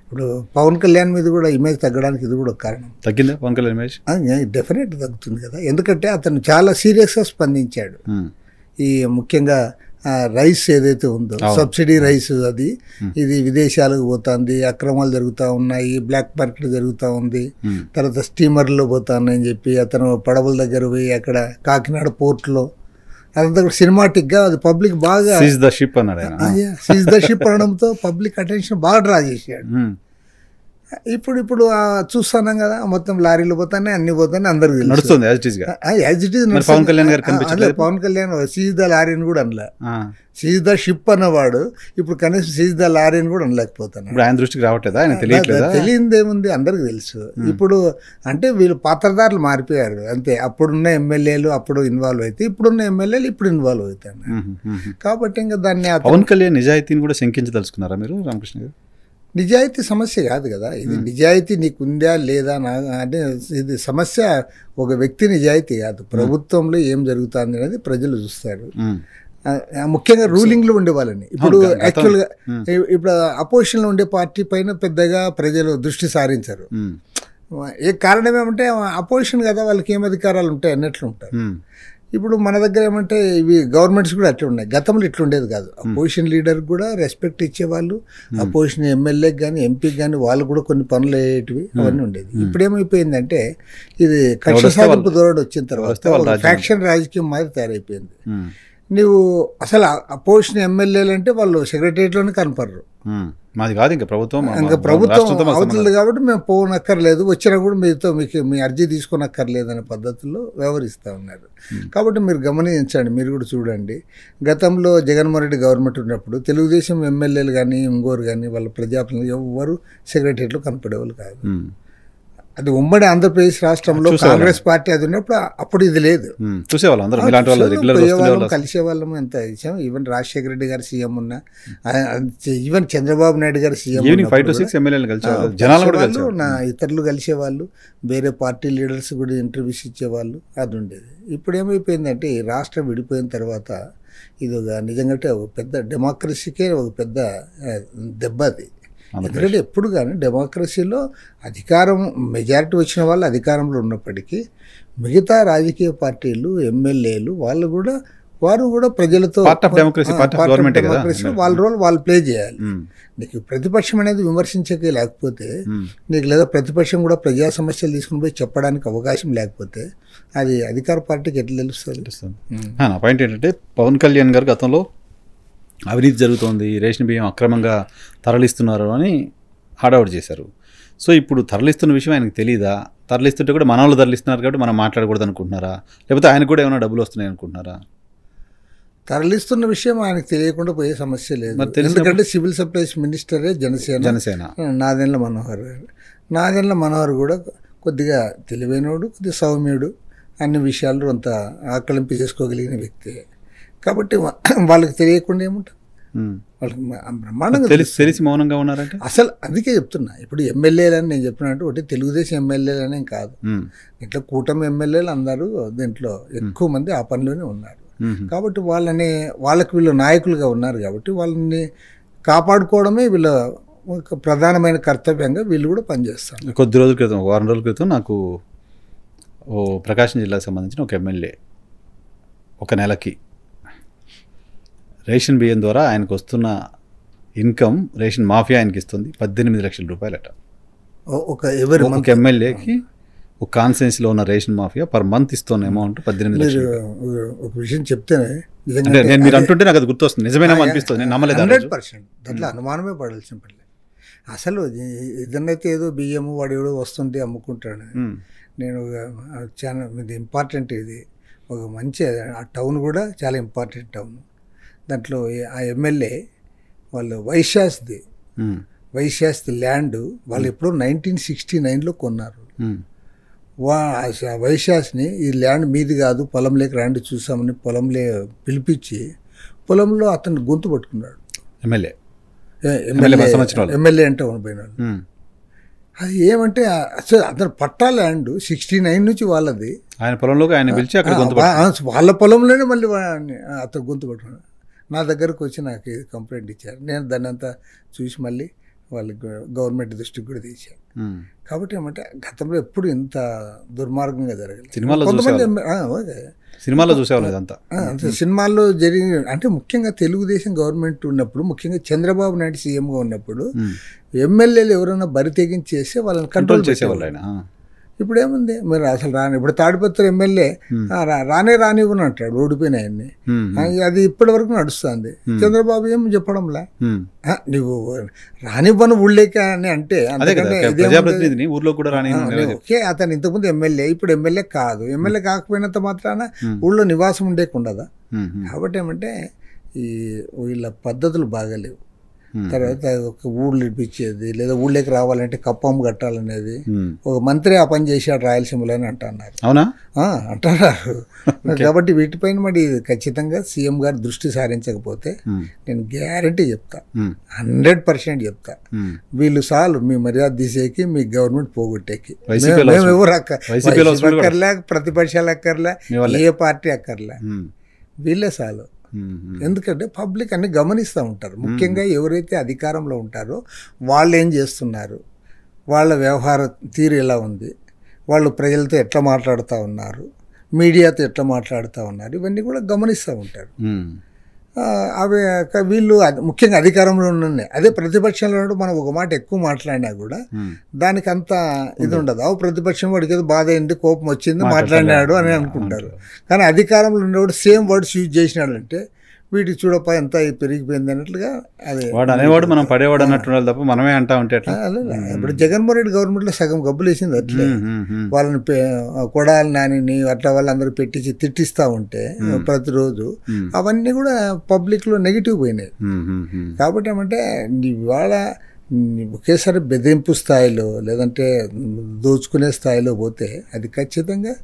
ఇప్పుడు పవన్ కళ్యాణ్ మీద కూడా ఇమేజ్ తగ్గడానికి ఇది కూడా ఒక కారణం. తగ్గిందా పవన్ కళ్యాణ్ ఇమేజ్? డెఫినెట్ తగ్గుతుంది కదా, ఎందుకంటే అతను చాలా సీరియస్గా స్పందించాడు. ఈ ముఖ్యంగా రైస్ ఏదైతే ఉందో సబ్సిడీ రైస్, అది ఇది విదేశాలకు పోతుంది, అక్రమాలు జరుగుతూ ఉన్నాయి, బ్లాక్ మార్కెట్ జరుగుతూ ఉంది, తర్వాత స్టీమర్లో పోతా ఉన్నాయని చెప్పి అతను పడవల దగ్గర పోయి అక్కడ కాకినాడ పోర్ట్లో అదంతా కూడా సినిమాటిక్గా అది పబ్లిక్ బాగా సీజ్ ద షిప్ అన్నాడు. సీజ్ ద షిప్ అనడంతో పబ్లిక్ అటెన్షన్ బాగా డ్రా చేశాడు. ఇప్పుడు చూస్తున్నాం కదా, మొత్తం లారీలు పోతానే, అన్ని పోతానే, అందరికి నడుస్తుంది as it is. Pawan Kalyan garu Pawan Kalyan seize the లారీని కూడా అనలే, సీజ్ ద షిప్ అన్నవాడు ఇప్పుడు కనీసం సీజ్ ద లారీని కూడా అనలేకపోతాను. ఆయన దృష్టికి రావట్లేదా? ఆయన తెలియదు ఏముంది, అందరికి తెలుసు. ఇప్పుడు అంటే వీళ్ళు పాత్రధారులు మారిపోయారు అంతే. అప్పుడున్న ఎమ్మెల్యేలు అప్పుడు ఇన్వాల్వ్ అయితే, ఇప్పుడున్న ఎమ్మెల్యేలు ఇప్పుడు ఇన్వాల్వ్ అవుతారు. కాబట్టి ఇంకా దాన్ని పవన్ కళ్యాణ్ నిజాయితీని కూడా శంకించదలుచుకున్నారా మీరు రామకృష్ణ గారు? నిజాయితీ సమస్య కాదు కదా ఇది. నిజాయితీ నీకుందా లేదా అంటే ఇది సమస్య ఒక వ్యక్తి నిజాయితీ కాదు. ప్రభుత్వంలో ఏం జరుగుతుంది అనేది ప్రజలు చూస్తారు, ముఖ్యంగా రూలింగ్లో ఉండే వాళ్ళని. ఇప్పుడు యాక్చువల్గా ఇప్పుడు అపోజిషన్లో ఉండే పార్టీ పైన పెద్దగా ప్రజలు దృష్టి సారించరు. ఏ కారణం ఏమంటే అపోజిషన్ కదా, వాళ్ళకి ఏం అధికారాలు ఉంటాయి అన్నట్లు ఉంటారు. ఇప్పుడు మన దగ్గర ఏమంటే ఇవి గవర్నమెంట్స్ కూడా అట్లా ఉన్నాయి. గతంలో ఇట్లుండేది కాదు. అపోజిషన్ లీడర్కి కూడా రెస్పెక్ట్ ఇచ్చేవాళ్ళు, అపోజిషన్ ఎమ్మెల్యేకి కానీ ఎంపీకి కానీ వాళ్ళు కూడా కొన్ని పనులు అయ్యేటివి అవన్నీ ఉండేది. ఇప్పుడు ఏమైపోయిందంటే ఇది కక్ష సాధింపు ధోరణి వచ్చిన తర్వాత ఫ్యాక్షన్ రాజకీయం మాదిరి తయారైపోయింది. నువ్వు అసలు అపోజిషన్ ఎమ్మెల్యేలు అంటే వాళ్ళు సెక్రటరియట్లోనే కనపడరు. మాది కాదు ఇంకా ప్రభుత్వం అవుతుంది కాబట్టి మేము పోనక్కర్లేదు, వచ్చినా కూడా మీకు మీ అర్జీ తీసుకోనక్కర్లేదు అనే పద్ధతుల్లో వ్యవహరిస్తూ ఉన్నారు. కాబట్టి మీరు గమనించండి, మీరు కూడా చూడండి. గతంలో జగన్మోహన్ రెడ్డి గవర్నమెంట్ ఉన్నప్పుడు తెలుగుదేశం ఎమ్మెల్యేలు కానీ ఇంకోరు కానీ వాళ్ళ ప్రజాప్రతినిధులు ఎవరు సెక్రటరియట్లో కనపడేవాళ్ళు కాదు. అది ఉమ్మడి ఆంధ్రప్రదేశ్ రాష్ట్రంలో కాంగ్రెస్ పార్టీ అది ఉన్నప్పుడు అప్పుడు ఇది లేదు. పోయేవాళ్ళం, కలిసేవాళ్ళము, ఎంత ఇచ్చాము. ఈవెన్ రాజశేఖర రెడ్డి గారు సీఎం ఉన్నా, ఈవెన్ చంద్రబాబు నాయుడు గారు సీఎం ఇతరులు కలిసేవాళ్ళు, వేరే పార్టీ లీడర్స్ కూడా ఇంటర్వ్యూస్ ఇచ్చేవాళ్ళు, అది ఉండేది. ఇప్పుడు ఏమైపోయిందంటే ఈ రాష్ట్రం విడిపోయిన తర్వాత ఇది ఒక నిజంగా ఒక పెద్ద డెమోక్రసీకే ఒక పెద్ద దెబ్బ అది. ఎందుకంటే ఎప్పుడు కానీ డెమోక్రసీలో అధికారం మెజారిటీ వచ్చిన వాళ్ళు అధికారంలో ఉన్నప్పటికీ మిగతా రాజకీయ పార్టీలు ఎమ్మెల్యేలు వారు కూడా ప్రజలతో వాళ్ళ రోల్ వాళ్ళు ప్లే చేయాలి. నీకు ప్రతిపక్షం అనేది విమర్శించకే లేకపోతే, నీకు లేదా ప్రతిపక్షం కూడా ప్రజా సమస్యలు తీసుకుని పోయి చెప్పడానికి అవకాశం లేకపోతే అది అధికార పార్టీకి ఎట్లా తెలుస్తుంది? నా పాయింట్ ఏంటంటే పవన్ కళ్యాణ్ గారు గతంలో అవినీతి జరుగుతోంది, రేషన్ బియ్యం అక్రమంగా తరలిస్తున్నారు అని హడావుడి చేశారు. సో ఇప్పుడు తరలిస్తున్న విషయం ఆయనకు తెలియదా? తరలిస్తుంటే కూడా మన వాళ్ళు తరలిస్తున్నారు కాబట్టి మనం మాట్లాడకూడదు అనుకుంటున్నారా? లేకపోతే ఆయనకు కూడా ఏమైనా డబ్బులు వస్తున్నాయి అనుకుంటున్నారా? తరలిస్తున్న విషయం ఆయనకు తెలియకుండా పోయే సమస్య లేదు. ఎందుకంటే సివిల్ సప్లైస్ మినిస్టరే జనసేన నాదెండ్ల మనోహర్ గారు. నాదెండ్ల మనోహర్ కూడా కొద్దిగా తెలివైనోడు, కొద్దిగా సౌమ్యుడు, అన్ని విషయాలు అంత ఆకలింపు చేసుకోగలిగిన వ్యక్తి. కాబట్టి వాళ్ళకి తెలియకుండా ఏముంటుంది, వాళ్ళకి బ్రహ్మాండంగా తెలిసి మౌనంగా ఉన్నారంటే. అసలు అందుకే చెప్తున్నా, ఇప్పుడు ఎమ్మెల్యేలని నేను చెప్పినట్టు ఒకటి తెలుగుదేశం ఎమ్మెల్యేలనే కాదు, ఇట్లా కూటమి ఎమ్మెల్యేలు అందరూ దీంట్లో ఎక్కువ మంది ఆ పనిలోనే ఉన్నారు. కాబట్టి వాళ్ళకి వీళ్ళు నాయకులుగా ఉన్నారు కాబట్టి వాళ్ళని కాపాడుకోవడమే వీళ్ళ ఒక ప్రధానమైన కర్తవ్యంగా వీళ్ళు కూడా పనిచేస్తారు. కొద్ది రోజుల క్రితం, వారం రోజుల క్రితం నాకు ప్రకాశం జిల్లాకు సంబంధించిన ఒక ఎమ్మెల్యే ఒక నెలకి రేషన్ బియ్యం ద్వారా ఆయనకు వస్తున్న ఇన్కమ్, రేషన్ మాఫియా ఆయనకి ఇస్తుంది 18 లక్షల రూపాయలట. ఒక ఎమ్మెల్యేకి ఒక కాన్స్టిట్యుయెన్సీలో ఉన్న రేషన్ మాఫియా పర్ మంత్ ఇస్తున్న అమౌంట్ 18 లక్షలు. ఒక విషయం చెప్తేనే నేను మీరు అంటుంటే నాకు అది గుర్తొస్తుంది, నిజమేనా అనిపిస్తుంది. నేను నమ్మలేదు. 100% దాంట్లో అనుమానమే పడాల్సిన పని. అసలు ఇదన్నైతే ఏదో బియ్యము వాడు ఎవడో వస్తుంటే అమ్ముకుంటాడు. నేను చాలా ఇది ఇంపార్టెంట్, ఇది ఒక మంచి ఆ టౌన్ కూడా చాలా ఇంపార్టెంట్ టౌన్. దాంట్లో ఆ ఎమ్మెల్యే వాళ్ళు వైశ్యాస్ది ల్యాండ్ వాళ్ళు ఎప్పుడో 1969లో కొన్నారు. వైశ్యాస్ని ఈ ల్యాండ్ మీది కాదు, పొలంలోకి రండి చూసామని పొలంలో పిలిపించి పొలంలో అతను గొంతు పట్టుకున్నాడు. ఎమ్మెల్యే అంటే పోయినాడు. అది ఏమంటే అసలు అతను పట్టా ల్యాండ్ 69 నుంచి వాళ్ళది, ఆయన పొలంలోకి ఆయన పిలిచి వాళ్ళ పొలంలోనే మళ్ళీ అతను గొంతు పట్టుకున్నాడు. నా దగ్గరకు వచ్చి నాకు కంప్లైంట్ ఇచ్చారు. నేను దాన్ని అంతా చూసి మళ్ళీ వాళ్ళకి గవర్నమెంట్ దృష్టికి కూడా తీశారు. కాబట్టి ఏమంటే గతంలో ఎప్పుడు ఇంత దుర్మార్గంగా జరగలేదు. సినిమాలో కొంతమంది సినిమాలో చూసేవాళ్ళు ఇదంతా. సినిమాల్లో జరిగిన అంటే ముఖ్యంగా తెలుగుదేశం గవర్నమెంట్ ఉన్నప్పుడు, ముఖ్యంగా చంద్రబాబు నాయుడు సీఎంగా ఉన్నప్పుడు ఎమ్మెల్యేలు ఎవరైనా బరి తెగించి చేస్తే వాళ్ళని కంట్రోల్ చేసేవాళ్ళు ఆయన. ఇప్పుడు ఏముంది, మీరు అసలు ఇప్పుడు తాడిపత్రి ఎమ్మెల్యే రానివ్వను అంటాడు ఓడిపోయిన ఆయన్ని. అది ఇప్పటి వరకు నడుస్తుంది. చంద్రబాబు ఏం చెప్పడంలా, నువ్వు రానివ్వను ఊళ్ళేక అని అంటే ఓకే, అతను ఇంతకుముందు ఎమ్మెల్యే, ఇప్పుడు ఎమ్మెల్యే కాదు. ఎమ్మెల్యే కాకపోయినంత మాత్రాన ఊళ్ళో నివాసం ఉండేకుండదా. కాబట్టి ఏమంటే ఈ వీళ్ళ పద్ధతులు బాగాలేవు. తర్వాత ఒక ఊళ్ళు ఇప్పించేది, లేదా ఊళ్ళోకి రావాలంటే కప్పం కట్టాలనేది. ఒక మంత్రి ఆ పని చేశాడు రాయలసీమలో అని అంటున్నారు. అవునా? అంటున్నారు. కాబట్టి వీటిపైన మరి ఖచ్చితంగా సీఎం గారు దృష్టి సారించకపోతే నేను గ్యారంటీ చెప్తా, 100% చెప్తా, వీళ్ళు చాలు మీ మర్యాద తీసేకి, మీ గవర్నమెంట్ పోగొట్టేకి. మేము ఎవరు అక్కర్లే, ప్రతిపక్షాలు అక్కర్లే, ఏ పార్టీ అక్కర్లే, వీళ్ళే చాలు. ఎందుకంటే పబ్లిక్ అన్ని గమనిస్తూ ఉంటారు. ముఖ్యంగా ఎవరైతే అధికారంలో ఉంటారో వాళ్ళు ఏం చేస్తున్నారు, వాళ్ళ వ్యవహార తీరు ఎలా ఉంది, వాళ్ళు ప్రజలతో ఎట్లా మాట్లాడుతూ ఉన్నారు, మీడియాతో ఎట్లా మాట్లాడుతూ ఉన్నారు, ఇవన్నీ కూడా గమనిస్తూ ఉంటారు. అవి వీళ్ళు ముఖ్యంగా అధికారంలో ఉన్నాయి. అదే ప్రతిపక్షంలో ఉన్నప్పుడు మనం ఒక మాట ఎక్కువ మాట్లాడినా కూడా దానికి అంత ఇది ఉండదు. ప్రతిపక్షం వాడికి ఏదో బాధ అయింది, కోపం వచ్చింది, మాట్లాడినాడు అని అనుకుంటారు. కానీ అధికారంలో ఉన్నప్పుడు సేమ్ వర్డ్స్ యూజ్ చేసినాడంటే వీటికి చూడపా ఎంత పెరిగిపోయింది అన్నట్లుగా. అదే వాడు అనేవాడు, మనం పడేవాడు అన్నట్టు తప్ప మనమే అంటా ఉంటే ఇప్పుడు జగన్మోహన్ రెడ్డి గవర్నమెంట్లో సగం గబ్బులు వేసింది అట్లే. వాళ్ళని కొడాలి నానిని అట్లా వాళ్ళందరూ పెట్టించి తిట్టిస్తూ ఉంటే ప్రతిరోజు అవన్నీ కూడా పబ్లిక్లో నెగిటివ్ పోయినాయి. కాబట్టి ఏమంటే ఇవాళ ఒకేసారి బెదిరింపు స్థాయిలో లేదంటే దోచుకునే స్థాయిలో పోతే అది ఖచ్చితంగా